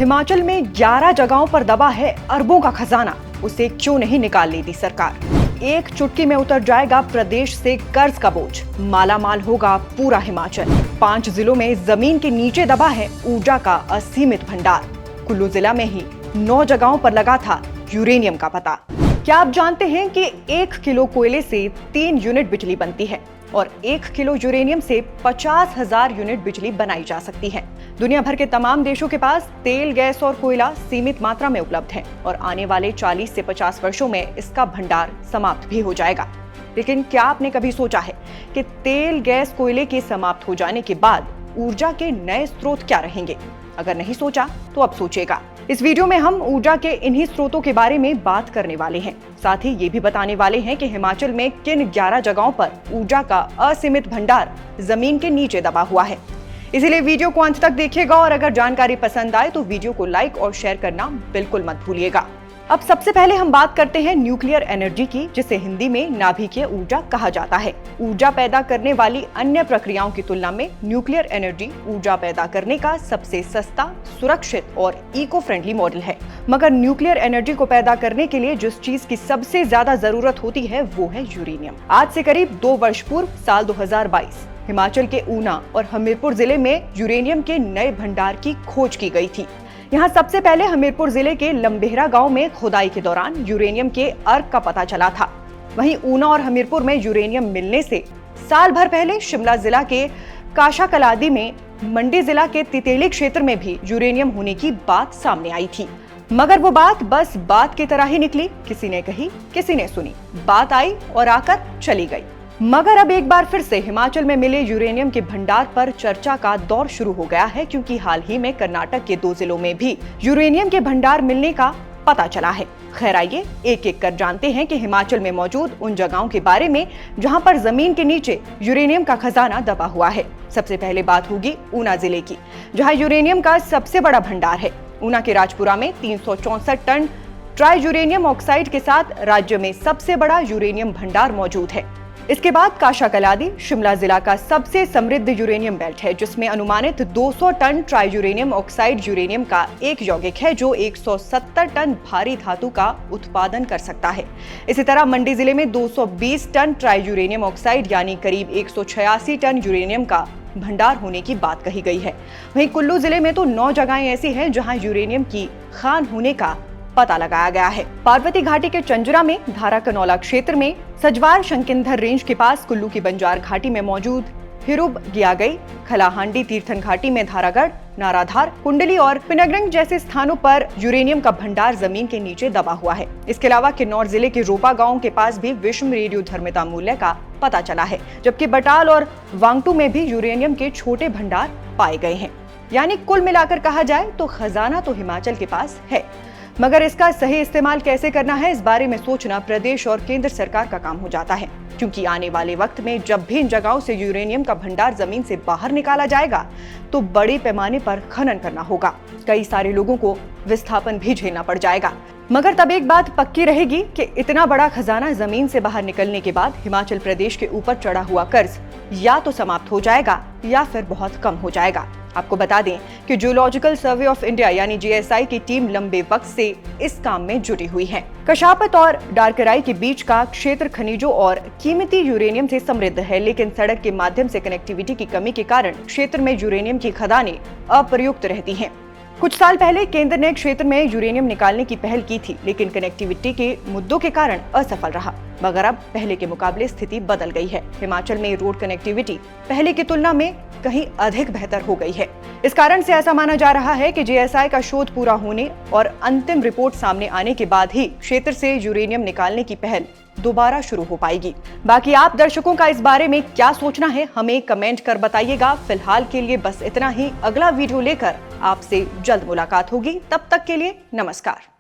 हिमाचल में 11 जगहों पर दबा है अरबों का खजाना, उसे क्यों नहीं निकाल लेती सरकार। एक चुटकी में उतर जाएगा प्रदेश से कर्ज का बोझ, मालामाल होगा पूरा हिमाचल। 5 जिलों में जमीन के नीचे दबा है ऊर्जा का असीमित भंडार। कुल्लू जिला में ही 9 जगहों पर लगा था यूरेनियम का पता। क्या आप जानते हैं कि 1 किलो कोयले से 3 यूनिट बिजली बनती है और 1 किलो यूरेनियम से 50,000 यूनिट बिजली बनाई जा सकती है। दुनिया भर के तमाम देशों के पास तेल, गैस और कोयला सीमित मात्रा में उपलब्ध है और आने वाले 40 से 50 वर्षों में इसका भंडार समाप्त भी हो जाएगा। लेकिन क्या आपने कभी सोचा है कि तेल, गैस, कोयले के समाप्त हो जाने के बाद ऊर्जा के नए स्रोत क्या रहेंगे? अगर नहीं सोचा तो अब सोचेगा। इस वीडियो में हम ऊर्जा के इन्हीं स्रोतों के बारे में बात करने वाले हैं। साथ ही ये भी बताने वाले हैं कि हिमाचल में किन 11 जगहों पर ऊर्जा का असीमित भंडार जमीन के नीचे दबा हुआ है। इसीलिए वीडियो को अंत तक देखिएगा और अगर जानकारी पसंद आए तो वीडियो को लाइक और शेयर करना बिल्कुल मत भूलिएगा। अब सबसे पहले हम बात करते हैं न्यूक्लियर एनर्जी की, जिसे हिंदी में नाभिकीय ऊर्जा कहा जाता है। ऊर्जा पैदा करने वाली अन्य प्रक्रियाओं की तुलना में न्यूक्लियर एनर्जी ऊर्जा पैदा करने का सबसे सस्ता, सुरक्षित और इको फ्रेंडली मॉडल है। मगर न्यूक्लियर एनर्जी को पैदा करने के लिए जिस चीज की सबसे ज्यादा जरूरत होती है वो है यूरेनियम। आज से करीब 2 वर्ष पूर्व साल 2022 हिमाचल के ऊना और हमीरपुर जिले में यूरेनियम के नए भंडार की खोज की गई थी। यहाँ सबसे पहले हमीरपुर जिले के लंबेहरा गांव में खुदाई के दौरान यूरेनियम के अर्क का पता चला था। वहीं ऊना और हमीरपुर में यूरेनियम मिलने से साल भर पहले शिमला जिला के काशाकलादी में, मंडी जिला के तितेली क्षेत्र में भी यूरेनियम होने की बात सामने आई थी। मगर वो बात बस बात की तरह ही निकली। किसी ने कही, किसी ने सुनी, बात आई और आकर चली गई। मगर अब एक बार फिर से हिमाचल में मिले यूरेनियम के भंडार पर चर्चा का दौर शुरू हो गया है, क्योंकि हाल ही में कर्नाटक के 2 जिलों में भी यूरेनियम के भंडार मिलने का पता चला है। खैर आइए एक एक कर जानते हैं कि हिमाचल में मौजूद उन जगहों के बारे में जहां पर जमीन के नीचे यूरेनियम का खजाना दबा हुआ है। सबसे पहले बात होगी ऊना जिले की, जहां यूरेनियम का सबसे बड़ा भंडार है। ऊना के राजपुरा में 364 टन ट्राई यूरेनियम ऑक्साइड के साथ राज्य में सबसे बड़ा यूरेनियम भंडार मौजूद है। इसके बाद काशाकलादी शिमला जिला का सबसे समृद्ध यूरेनियम बेल्ट है, जिसमें अनुमानित 200 ton tri uranium oxide uranium का एक यौगिक है जो 170 टन भारी धातु का उत्पादन कर सकता है। इसी तरह मंडी जिले में 220 टन ट्राई यूरेनियम ऑक्साइड यानी करीब 186 टन यूरेनियम का भंडार होने की बात कही गई है। वहीं कुल्लू जिले में तो 9 जगहें ऐसी हैं जहां यूरेनियम की खान होने का पता लगाया गया है। पार्वती घाटी के चंजुरा में, धारा कनौला क्षेत्र में, सजवार शंकिंधर रेंज के पास कुल्लू की बंजार घाटी में मौजूद हिरुब गियागई, खलाहांडी तीर्थन घाटी में धारागढ़, नाराधार, कुंडली और पिनगरंग जैसे स्थानों पर यूरेनियम का भंडार जमीन के नीचे दबा हुआ है। इसके अलावा किन्नौर जिले के रोपा गांव के पास भी विषम रेडियो धर्मिता मूल्य का पता चला है, जबकि बटाल और वांगटू में भी यूरेनियम के छोटे भंडार पाए गए हैं। यानी कुल मिलाकर कहा जाए तो खजाना तो हिमाचल के पास है, मगर इसका सही इस्तेमाल कैसे करना है, इस बारे में सोचना प्रदेश और केंद्र सरकार का काम हो जाता है। क्योंकि आने वाले वक्त में जब भी इन जगहों से यूरेनियम का भंडार जमीन से बाहर निकाला जाएगा तो बड़े पैमाने पर खनन करना होगा। कई सारे लोगों को विस्थापन भी झेलना पड़ जाएगा। मगर तब एक बात पक्की रहेगी कि इतना बड़ा खजाना जमीन से बाहर निकलने के बाद हिमाचल प्रदेश के ऊपर चढ़ा हुआ कर्ज या तो समाप्त हो जाएगा या फिर बहुत कम हो जाएगा। आपको बता दें कि जियोलॉजिकल सर्वे ऑफ इंडिया यानी जीएसआई की टीम लंबे वक्त से इस काम में जुटी हुई है। कशापत और डारकराई के बीच का क्षेत्र खनिजों और कीमती यूरेनियम से समृद्ध है, लेकिन सड़क के माध्यम से कनेक्टिविटी की कमी के कारण क्षेत्र में यूरेनियम की खदानें अप्रयुक्त रहती हैं। कुछ साल पहले केंद्र ने क्षेत्र में यूरेनियम निकालने की पहल की थी, लेकिन कनेक्टिविटी के मुद्दों के कारण असफल रहा। मगर अब पहले के मुकाबले स्थिति बदल गई है। हिमाचल में रोड कनेक्टिविटी पहले की तुलना में कहीं अधिक बेहतर हो गई है। इस कारण से ऐसा माना जा रहा है कि जीएसआई का शोध पूरा होने और अंतिम रिपोर्ट सामने आने के बाद ही क्षेत्र से यूरेनियम निकालने की पहल दोबारा शुरू हो पाएगी। बाकी आप दर्शकों का इस बारे में क्या सोचना है, हमें कमेंट कर बताइएगा। फिलहाल के लिए बस इतना ही। अगला वीडियो लेकर आपसे जल्द मुलाकात होगी। तब तक के लिए नमस्कार।